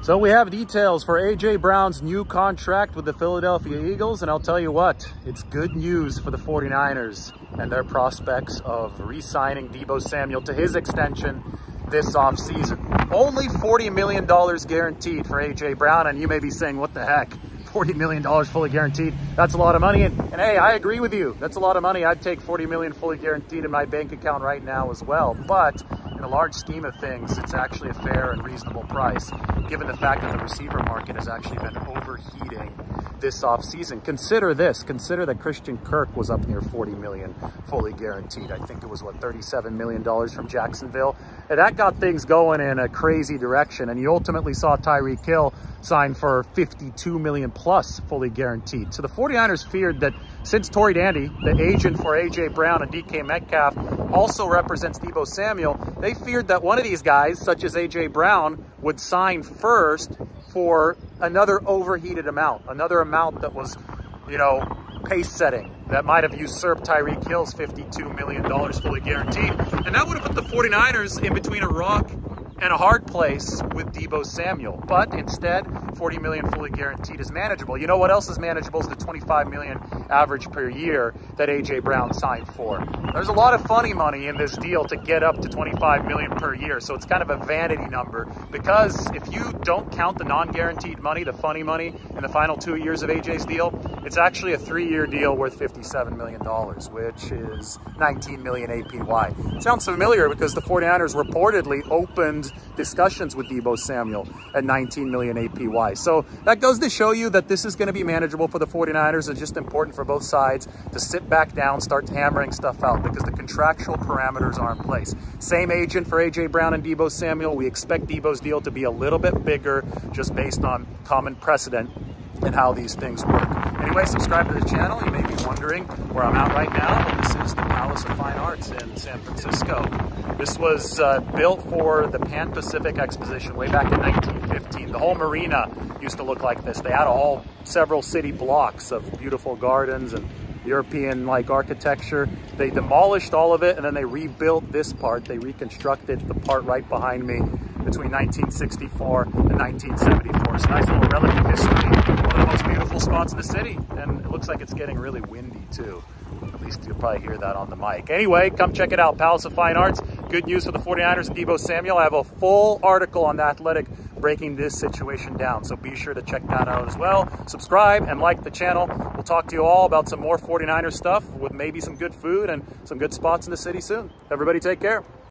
So we have details for A.J. Brown's new contract with the Philadelphia Eagles, and I'll tell you what, it's good news for the 49ers and their prospects of re-signing Deebo Samuel to his extension this offseason. Only $40 million guaranteed for A.J. Brown, and you may be saying, what the heck? $40 million fully guaranteed, that's a lot of money. And hey, I agree with you, that's a lot of money. I'd take $40 million fully guaranteed in my bank account right now as well. But in the large scheme of things, it's actually a fair and reasonable price, given the fact that the receiver market has actually been overheating this offseason. Consider this, consider that Christian Kirk was up near $40 million fully guaranteed. I think it was, what, $37 million from Jacksonville? And that got things going in a crazy direction, and you ultimately saw Tyreek Hill sign for $52 million plus fully guaranteed. So the 49ers feared that since Tory Dandy, the agent for A.J. Brown and DK Metcalf, also represents Deebo Samuel, they feared that one of these guys, such as A.J. Brown, would sign first for another overheated amount, another amount that was, you know, pace setting, that might have usurped Tyreek Hill's $52 million fully guaranteed. And that would have put the 49ers in between a rock and a hard place with Deebo Samuel. But instead, $40 million fully guaranteed is manageable. You know what else is manageable is the $25 million average per year that A.J. Brown signed for. There's a lot of funny money in this deal to get up to $25 million per year. So it's kind of a vanity number, because if you don't count the non-guaranteed money, the funny money, in the final 2 years of A.J.'s deal, it's actually a 3-year deal worth $57 million, which is $19 million APY. Sounds familiar because the 49ers reportedly opened discussions with Deebo Samuel at $19 million APY. So that goes to show you that this is going to be manageable for the 49ers. It's just important for both sides to sit back down, start hammering stuff out, because the contractual parameters are in place. Same agent for A.J. Brown and Deebo Samuel. We expect Deebo's deal to be a little bit bigger just based on common precedent and how these things work. Anyway, subscribe to the channel. You may be wondering where I'm at right now. This is the Palace of Fine Arts in San Francisco. This was built for the Pan Pacific Exposition way back in 1915. The whole marina used to look like this. They had several city blocks of beautiful gardens and European-like architecture. They demolished all of it, and then they rebuilt this part. They reconstructed the part right behind me between 1964 and 1974. It's a nice little relic of history. One of the most beautiful spots in the city, and it looks like it's getting really windy too. At least you'll probably hear that on the mic. Anyway, come check it out, Palace of Fine Arts. Good news for the 49ers and Deebo Samuel. I have a full article on The Athletic breaking this situation down, so be sure to check that out as well. Subscribe and like the channel. We'll talk to you all about some more 49ers stuff with maybe some good food and some good spots in the city soon. Everybody take care.